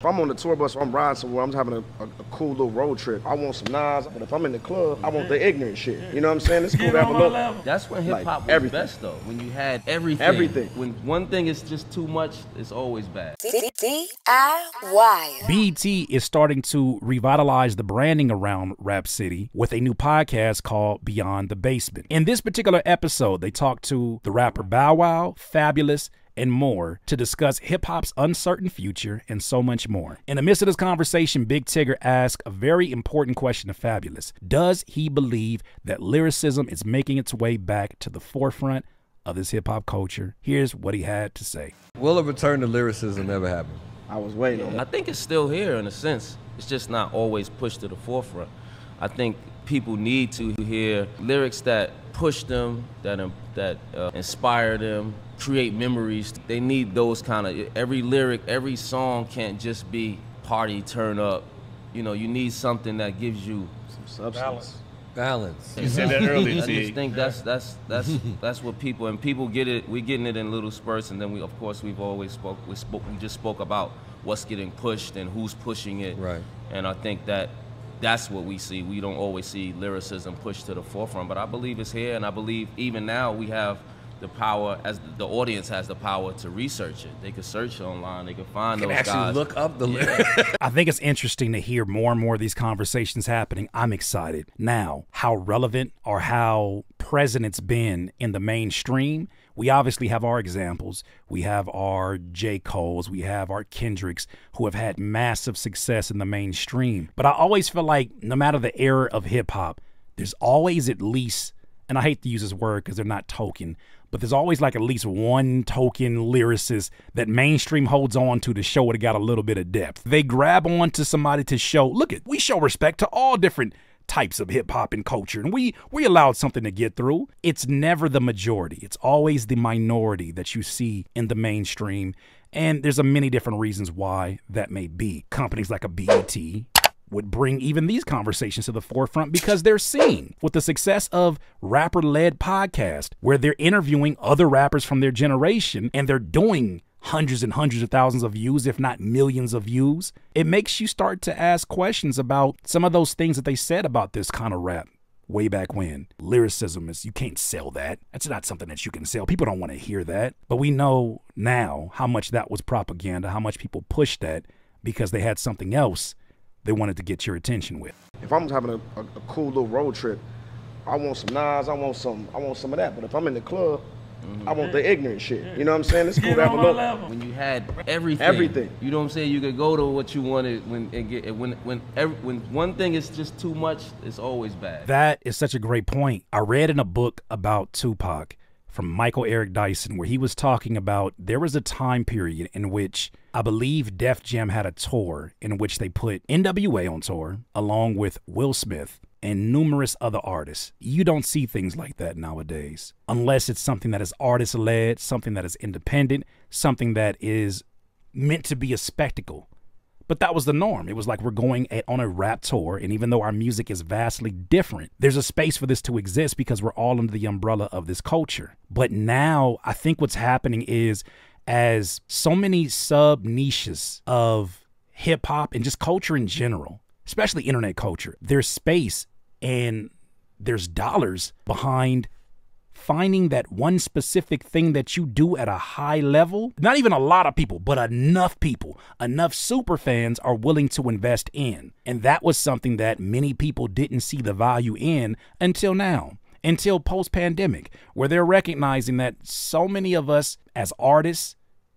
If I'm on the tour bus or I'm riding somewhere, I'm having a cool little road trip, I want some Nas, but if I'm in the club, I want the ignorant shit. You know what I'm saying? It's cool to have a little. That's when hip-hop was everything. best, though. When you had everything. Everything. When one thing is just too much, it's always bad. DIY. BET is starting to revitalize the branding around Rap City with a new podcast called Beyond the Basement. In this particular episode, they talked to the rapper Bow Wow, Fabulous, and more to discuss hip-hop's uncertain future and so much more. In the midst of this conversation, Big Tigger asked a very important question to Fabulous. Does he believe that lyricism is making its way back to the forefront of this hip-hop culture? Here's what he had to say. Will a return to lyricism ever happen? I was waiting. I think it's still here in a sense. It's just not always pushed to the forefront. I think people need to hear lyrics that push them, that inspire them, create memories. They need those kind of, every lyric, every song can't just be party, turn up. You know, you need something that gives you Some substance. Balance. You said that earlier, I just think that's what people, and people get it. We're getting it in little spurts, and then we, of course, we just spoke about what's getting pushed and who's pushing it. Right. And I think that's what we see. We don't always see lyricism pushed to the forefront, but I believe it's here, and I believe even now we have the power, as the audience has the power to research it. They can search online, they can find those guys. Can actually look up the lyrics. I think it's interesting to hear more and more of these conversations happening. I'm excited. Now, how relevant or how present it's been in the mainstream, we obviously have our examples. We have our J. Coles, we have our Kendricks, who have had massive success in the mainstream. But I always feel like no matter the era of hip hop, there's always at least, and I hate to use this word because they're not token, but there's always like at least one token lyricist that mainstream holds on to show it got a little bit of depth. They grab onto somebody to show, look at, we show respect to all different types of hip hop and culture, and we allowed something to get through. It's never the majority. It's always the minority that you see in the mainstream, and there's a many different reasons why that may be. Companies like a BET would bring even these conversations to the forefront because they're seeing with the success of rapper-led podcasts where they're interviewing other rappers from their generation and they're doing hundreds and hundreds of thousands of views, if not millions of views. It makes you start to ask questions about some of those things that they said about this kind of rap way back when. Lyricism is, you can't sell that. That's not something that you can sell. People don't want to hear that. But we know now how much that was propaganda, how much people pushed that because they had something else they wanted to get your attention with. If I'm having a cool little road trip, I want some Nas, I want some of that. But if I'm in the club, I want the ignorant shit. You know what I'm saying? It's cool to have a little. When you had everything. Everything. You know what I'm saying? You could go to what you wanted when one thing is just too much, it's always bad. That is such a great point. I read in a book about Tupac from Michael Eric Dyson where he was talking about there was a time period in which I believe Def Jam had a tour in which they put NWA on tour along with Will Smith and numerous other artists. You don't see things like that nowadays unless it's something that is artist-led, something that is independent, something that is meant to be a spectacle. But that was the norm. It was like we're going on a rap tour, and even though our music is vastly different, there's a space for this to exist because we're all under the umbrella of this culture. But now I think what's happening is as so many sub-niches of hip-hop and just culture in general, especially internet culture, there's space and there's dollars behind finding that one specific thing that you do at a high level. Not even a lot of people, but enough people, enough super fans are willing to invest in. And that was something that many people didn't see the value in until now, until post-pandemic, where they're recognizing that so many of us as artists,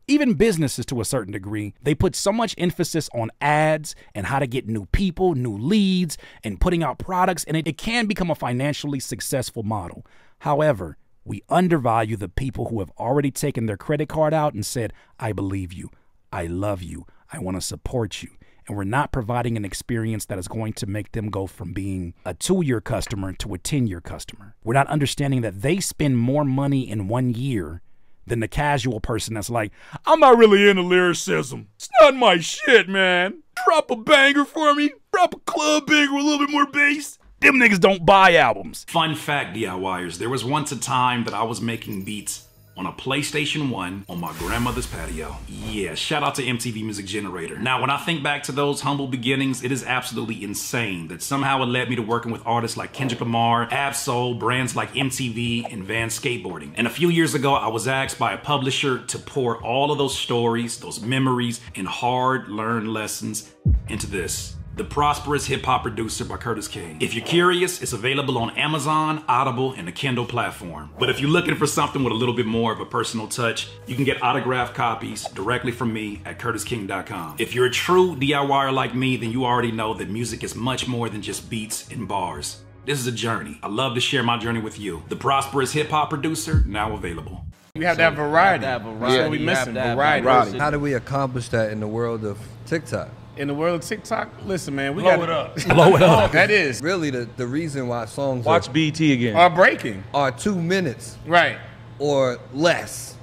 even businesses to a certain degree, they put so much emphasis on ads and how to get new people, new leads, and putting out products, and it can become a financially successful model. However, we undervalue the people who have already taken their credit card out and said, I believe you, I love you, I want to support you. And we're not providing an experience that is going to make them go from being a 2-year customer to a 10-year customer. We're not understanding that they spend more money in 1 year than the casual person that's like, I'm not really into lyricism. It's not my shit, man. Drop a banger for me. Drop a club banger with a little bit more bass. Them niggas don't buy albums. Fun fact, DIYers, there was once a time that I was making beats on a PlayStation 1 on my grandmother's patio. Yeah, shout out to MTV Music Generator. Now, when I think back to those humble beginnings, it is absolutely insane that somehow it led me to working with artists like Kendrick Lamar, Absol, brands like MTV, and Van Skateboarding. And a few years ago, I was asked by a publisher to pour all of those stories, those memories, and hard-learned lessons into this. The Prosperous Hip Hop Producer by Curtis King. If you're curious, it's available on Amazon, Audible, and the Kindle platform. But if you're looking for something with a little bit more of a personal touch, you can get autographed copies directly from me at curtisking.com. If you're a true DIYer like me, then you already know that music is much more than just beats and bars. This is a journey. I love to share my journey with you. The Prosperous Hip Hop Producer, now available. You have to have variety. That's what we missing, variety. How do we accomplish that in the world of TikTok? In the world of TikTok, listen, man, we Blow it up. Blow it up. That is. Really, the reason why songs Watch BT again. Are breaking. are 2 minutes Right. or less.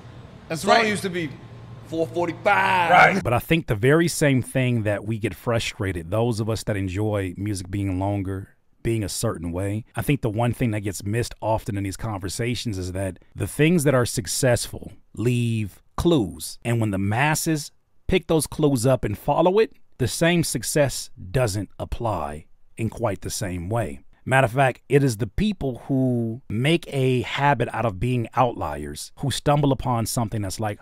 That's Song right. used to be 4:45. Right. But I think the very same thing that we get frustrated, those of us that enjoy music being longer, being a certain way, I think the one thing that gets missed often in these conversations is that the things that are successful leave clues. And when the masses pick those clues up and follow it, the same success doesn't apply in quite the same way. Matter of fact, it is the people who make a habit out of being outliers who stumble upon something that's like,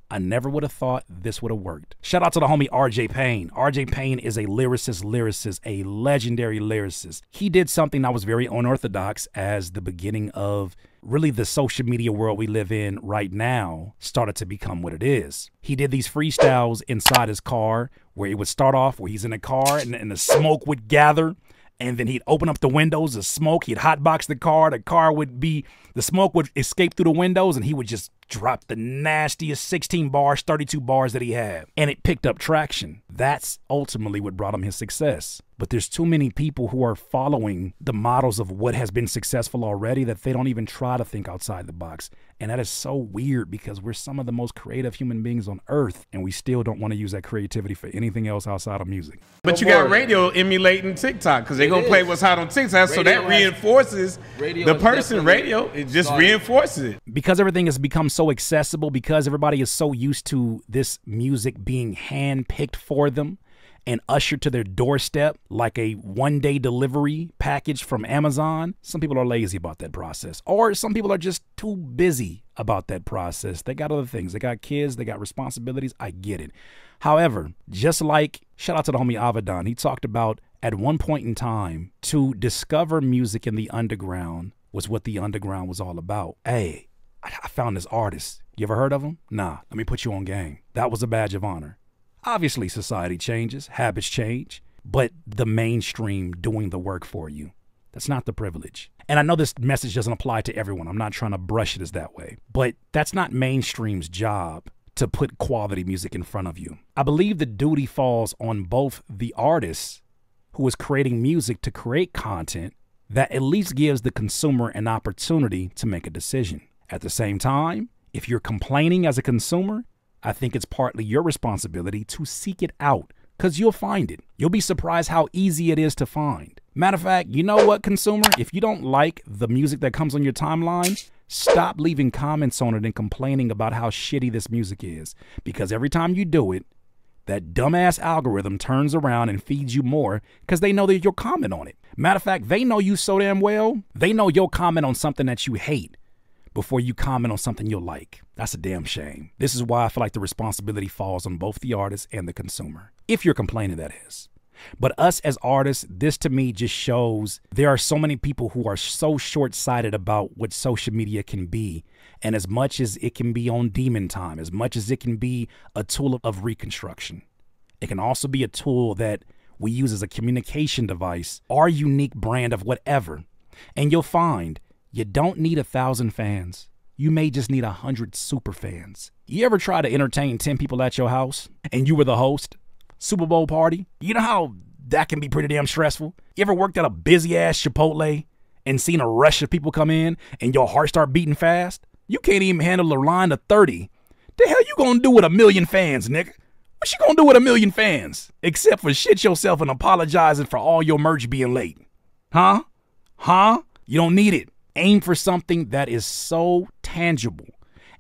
I never would have thought this would have worked. Shout out to the homie RJ Payne. RJ Payne is a lyricist, a legendary lyricist. He did something that was very unorthodox as the beginning of really the social media world we live in right now started to become what it is. He did these freestyles inside his car where it would start off where he's in a car and the smoke would gather. And then he'd open up the windows, the smoke, he'd hotbox the car would be, the smoke would escape through the windows and he would just drop the nastiest 16 bars, 32 bars that he had. And it picked up traction. That's ultimately what brought him his success. But there's too many people who are following the models of what has been successful already that they don't even try to think outside the box. And that is so weird because we're some of the most creative human beings on earth and we still don't want to use that creativity for anything else outside of music. But you got radio emulating TikTok because they're going to play what's hot on TikTok, so that reinforces the person. Radio, it just reinforces it. Because everything has become so accessible, because everybody is so used to this music being hand-picked for them and ushered to their doorstep like a one-day delivery package from Amazon, some people are lazy about that process. Or some people are just too busy about that process. They got other things. They got kids. They got responsibilities. I get it. However, just like, shout out to the homie Avedon, he talked about at one point in time, to discover music in the underground was what the underground was all about. Hey, I found this artist. You ever heard of him? Nah, let me put you on game. That was a badge of honor. Obviously, society changes, habits change, but the mainstream doing the work for you, that's not the privilege. And I know this message doesn't apply to everyone. I'm not trying to brush it as that way, but that's not mainstream's job to put quality music in front of you. I believe the duty falls on both the artist who is creating music to create content that at least gives the consumer an opportunity to make a decision. At the same time, if you're complaining as a consumer, I think it's partly your responsibility to seek it out because you'll find it. You'll be surprised how easy it is to find. Matter of fact, you know what, consumer? If you don't like the music that comes on your timeline, stop leaving comments on it and complaining about how shitty this music is. Because every time you do it, that dumbass algorithm turns around and feeds you more because they know that you'll comment on it. Matter of fact, they know you so damn well, they know you'll comment on something that you hate before you comment on something you'll like. That's a damn shame. This is why I feel like the responsibility falls on both the artist and the consumer. If you're complaining, that is. But us as artists, this to me just shows there are so many people who are so short-sighted about what social media can be. And as much as it can be on demon time, as much as it can be a tool of reconstruction, it can also be a tool that we use as a communication device, our unique brand of whatever. And you'll find you don't need 1,000 fans. You may just need 100 super fans. You ever try to entertain 10 people at your house and you were the host? Super Bowl party? You know how that can be pretty damn stressful? You ever worked at a busy ass Chipotle and seen a rush of people come in and your heart start beating fast? You can't even handle a line of 30. The hell you gonna do with 1 million fans, nigga? What you gonna do with 1 million fans? Except for shit yourself and apologizing for all your merch being late. Huh? You don't need it. Aim for something that is so tangible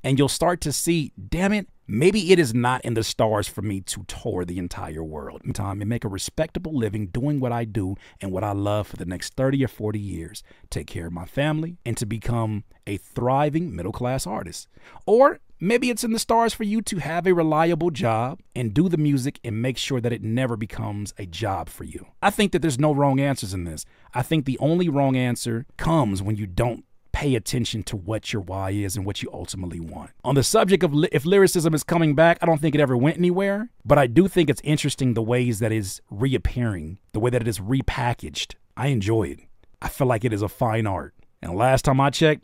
and you'll start to see, damn it, maybe it is not in the stars for me to tour the entire world in time and make a respectable living doing what I do and what I love for the next 30 or 40 years, take care of my family, and to become a thriving middle-class artist. Or maybe it's in the stars for you to have a reliable job and do the music and make sure that it never becomes a job for you. I think that there's no wrong answers in this. I think the only wrong answer comes when you don't pay attention to what your why is and what you ultimately want. On the subject of if lyricism is coming back, I don't think it ever went anywhere, but I do think it's interesting the ways that it's reappearing, the way that it is repackaged. I enjoy it. I feel like it is a fine art. And last time I checked,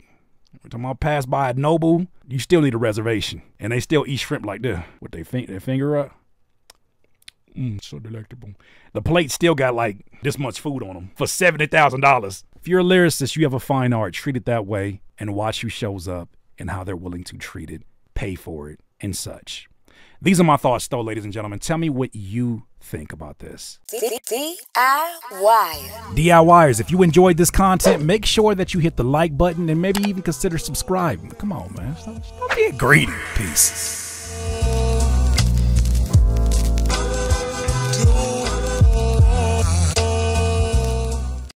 every time I pass by a Nobu, you still need a reservation. And they still eat shrimp like this with their finger up. So delectable. The plate still got like this much food on them for $70,000. If you're a lyricist, you have a fine art. Treat it that way and watch who shows up and how they're willing to treat it, pay for it, and such. These are my thoughts, though, ladies and gentlemen. Tell me what you think about this. DIYers, if you enjoyed this content, make sure that you hit the like button and maybe even consider subscribing. Come on, man. Stop being greedy. Peace.